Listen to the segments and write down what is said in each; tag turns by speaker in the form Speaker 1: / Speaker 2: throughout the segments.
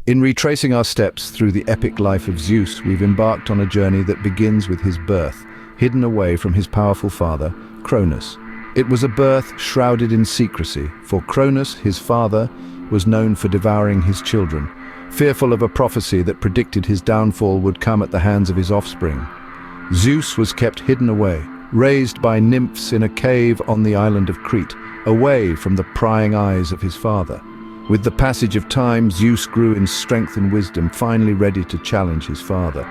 Speaker 1: In retracing our steps through the epic life of Zeus, we've embarked on a journey that begins with his birth, hidden away from his powerful father, Cronus. It was a birth shrouded in secrecy, for Cronus, his father, was known for devouring his children, fearful of a prophecy that predicted his downfall would come at the hands of his offspring. Zeus was kept hidden away, raised by nymphs in a cave on the island of Crete, away from the prying eyes of his father. With the passage of time, Zeus grew in strength and wisdom, finally ready to challenge his father.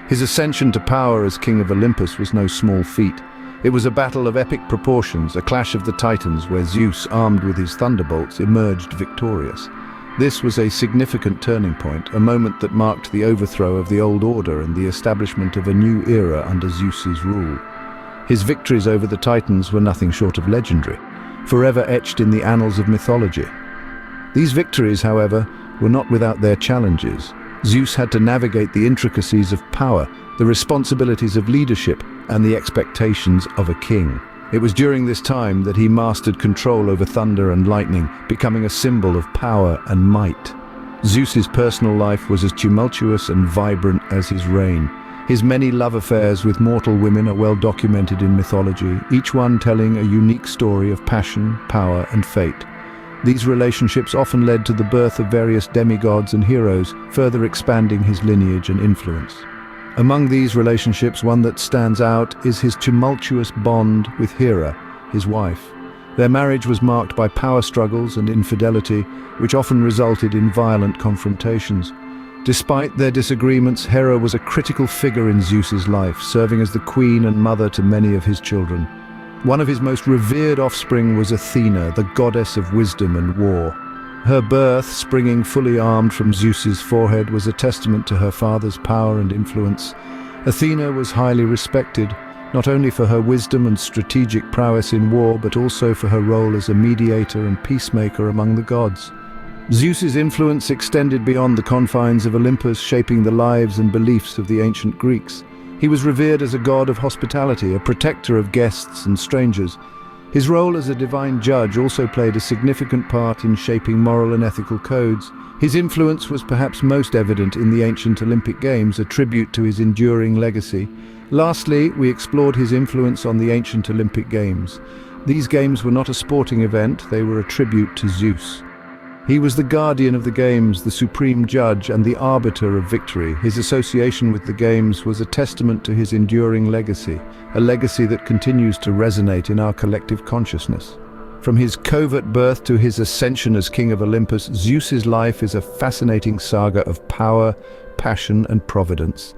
Speaker 1: His ascension to power as king of Olympus was no small feat. It was a battle of epic proportions, a clash of the titans where Zeus, armed with his thunderbolts, emerged victorious. This was a significant turning point, a moment that marked the overthrow of the old order and the establishment of a new era under Zeus's rule. His victories over the titans were nothing short of legendary, forever etched in the annals of mythology. These victories, however, were not without their challenges. Zeus had to navigate the intricacies of power, the responsibilities of leadership, and the expectations of a king. It was during this time that he mastered control over thunder and lightning, becoming a symbol of power and might. Zeus's personal life was as tumultuous and vibrant as his reign. His many love affairs with mortal women are well documented in mythology, each one telling a unique story of passion, power, and fate. These relationships often led to the birth of various demigods and heroes, further expanding his lineage and influence. Among these relationships, one that stands out is his tumultuous bond with Hera, his wife. Their marriage was marked by power struggles and infidelity, which often resulted in violent confrontations. Despite their disagreements, Hera was a critical figure in Zeus's life, serving as the queen and mother to many of his children. One of his most revered offspring was Athena, the goddess of wisdom and war. Her birth, springing fully armed from Zeus's forehead, was a testament to her father's power and influence. Athena was highly respected, not only for her wisdom and strategic prowess in war, but also for her role as a mediator and peacemaker among the gods. Zeus's influence extended beyond the confines of Olympus, shaping the lives and beliefs of the ancient Greeks. He was revered as a god of hospitality, a protector of guests and strangers. His role as a divine judge also played a significant part in shaping moral and ethical codes. His influence was perhaps most evident in the ancient Olympic Games, a tribute to his enduring legacy. Lastly, we explored his influence on the ancient Olympic Games. These games were not a sporting event, they were a tribute to Zeus. He was the guardian of the games, the supreme judge, and the arbiter of victory. His association with the games was a testament to his enduring legacy, a legacy that continues to resonate in our collective consciousness. From his covert birth to his ascension as king of Olympus, Zeus's life is a fascinating saga of power, passion, and providence.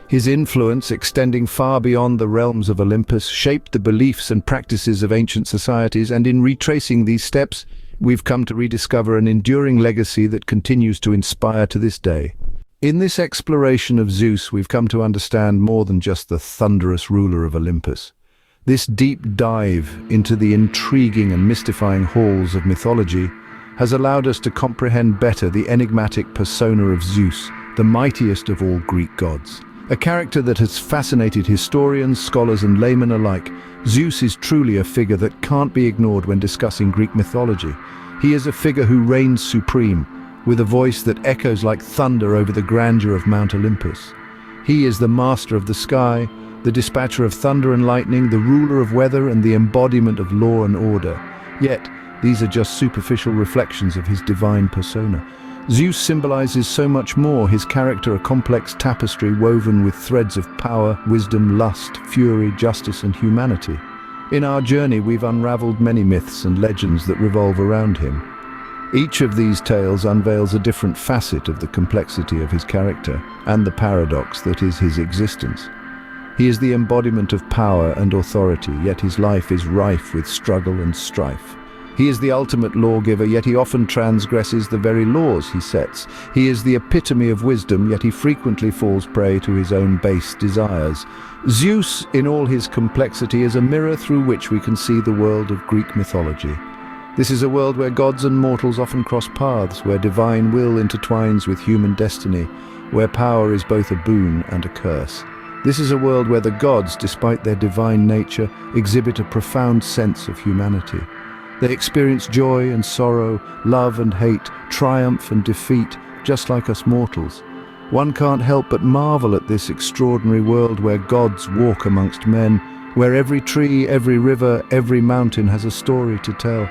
Speaker 1: His influence, extending far beyond the realms of Olympus, shaped the beliefs and practices of ancient societies, and in retracing these steps, we've come to rediscover an enduring legacy that continues to inspire to this day. In this exploration of Zeus, we've come to understand more than just the thunderous ruler of Olympus. This deep dive into the intriguing and mystifying halls of mythology has allowed us to comprehend better the enigmatic persona of Zeus, the mightiest of all Greek gods. A character that has fascinated historians, scholars, and laymen alike. Zeus is truly a figure that can't be ignored when discussing Greek mythology. He is a figure who reigns supreme, with a voice that echoes like thunder over the grandeur of Mount Olympus. He is the master of the sky, the dispatcher of thunder and lightning, the ruler of weather, and the embodiment of law and order. Yet, these are just superficial reflections of his divine persona. Zeus symbolizes so much more, his character a complex tapestry woven with threads of power, wisdom, lust, fury, justice, and humanity. In our journey, we've unraveled many myths and legends that revolve around him. Each of these tales unveils a different facet of the complexity of his character and the paradox that is his existence. He is the embodiment of power and authority, yet his life is rife with struggle and strife. He is the ultimate lawgiver, yet he often transgresses the very laws he sets. He is the epitome of wisdom, yet he frequently falls prey to his own base desires. Zeus, in all his complexity, is a mirror through which we can see the world of Greek mythology. This is a world where gods and mortals often cross paths, where divine will intertwines with human destiny, where power is both a boon and a curse. This is a world where the gods, despite their divine nature, exhibit a profound sense of humanity. They experience joy and sorrow, love and hate, triumph and defeat, just like us mortals. One can't help but marvel at this extraordinary world where gods walk amongst men, where every tree, every river, every mountain has a story to tell.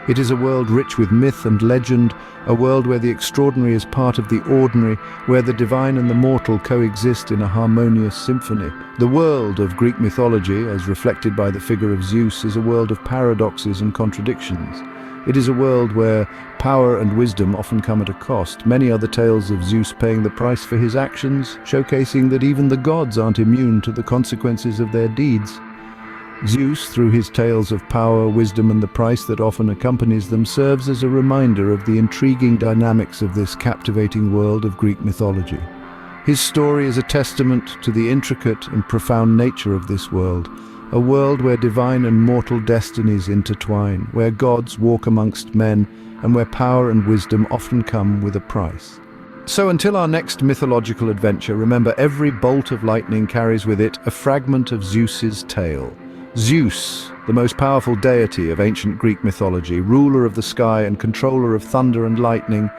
Speaker 1: It is a world rich with myth and legend, a world where the extraordinary is part of the ordinary, where the divine and the mortal coexist in a harmonious symphony. The world of Greek mythology, as reflected by the figure of Zeus, is a world of paradoxes and contradictions. It is a world where power and wisdom often come at a cost. Many are the tales of Zeus paying the price for his actions, showcasing that even the gods aren't immune to the consequences of their deeds. Zeus, through his tales of power, wisdom, and the price that often accompanies them, serves as a reminder of the intriguing dynamics of this captivating world of Greek mythology. His story is a testament to the intricate and profound nature of this world, a world where divine and mortal destinies intertwine, where gods walk amongst men, and where power and wisdom often come with a price. So until our next mythological adventure, remember every bolt of lightning carries with it a fragment of Zeus's tale. Zeus, the most powerful deity of ancient Greek mythology, ruler of the sky and controller of thunder and lightning,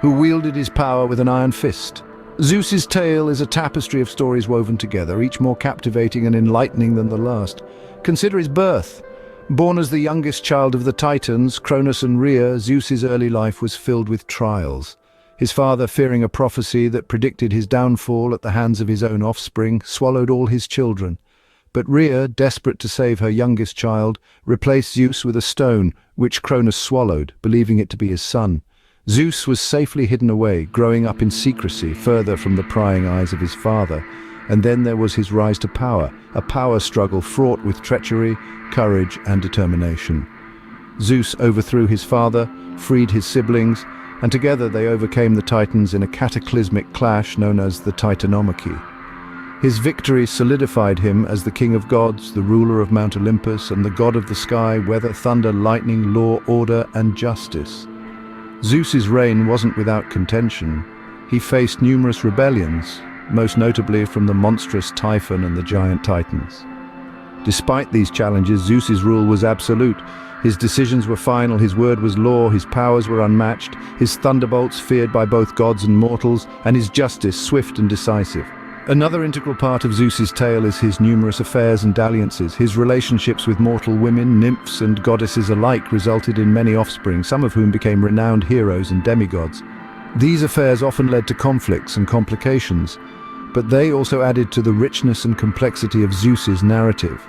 Speaker 1: who wielded his power with an iron fist. Zeus's tale is a tapestry of stories woven together, each more captivating and enlightening than the last. Consider his birth. Born as the youngest child of the Titans, Cronus and Rhea, Zeus's early life was filled with trials. His father, fearing a prophecy that predicted his downfall at the hands of his own offspring, swallowed all his children. But Rhea, desperate to save her youngest child, replaced Zeus with a stone, which Cronus swallowed, believing it to be his son. Zeus was safely hidden away, growing up in secrecy, further from the prying eyes of his father. And then there was his rise to power, a power struggle fraught with treachery, courage, and determination. Zeus overthrew his father, freed his siblings, and together they overcame the Titans in a cataclysmic clash known as the Titanomachy. His victory solidified him as the king of gods, the ruler of Mount Olympus, and the god of the sky, weather, thunder, lightning, law, order, and justice. Zeus's reign wasn't without contention. He faced numerous rebellions, most notably from the monstrous Typhon and the giant Titans. Despite these challenges, Zeus's rule was absolute. His decisions were final, his word was law, his powers were unmatched, his thunderbolts feared by both gods and mortals, and his justice swift and decisive. Another integral part of Zeus's tale is his numerous affairs and dalliances. His relationships with mortal women, nymphs and goddesses alike resulted in many offspring, some of whom became renowned heroes and demigods. These affairs often led to conflicts and complications, but they also added to the richness and complexity of Zeus's narrative.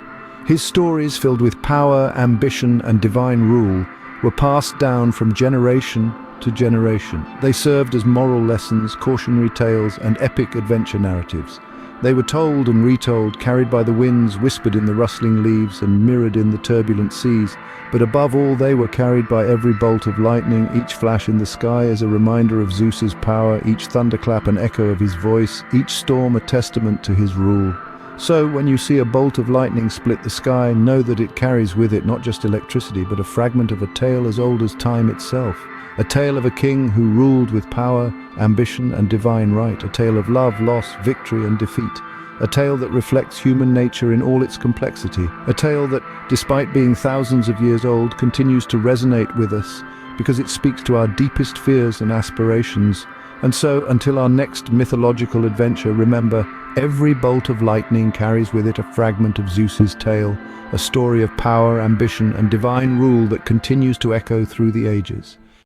Speaker 1: His stories, filled with power, ambition, and divine rule, were passed down from generation to generation. They served as moral lessons, cautionary tales, and epic adventure narratives. They were told and retold, carried by the winds, whispered in the rustling leaves, and mirrored in the turbulent seas. But above all, they were carried by every bolt of lightning, each flash in the sky as a reminder of Zeus's power, each thunderclap an echo of his voice, each storm a testament to his rule. So, when you see a bolt of lightning split the sky, know that it carries with it not just electricity, but a fragment of a tale as old as time itself. A tale of a king who ruled with power, ambition, and divine right. A tale of love, loss, victory, and defeat. A tale that reflects human nature in all its complexity. A tale that, despite being thousands of years old, continues to resonate with us because it speaks to our deepest fears and aspirations. And so, until our next mythological adventure, remember, every bolt of lightning carries with it a fragment of Zeus's tale, a story of power, ambition, and divine rule that continues to echo through the ages.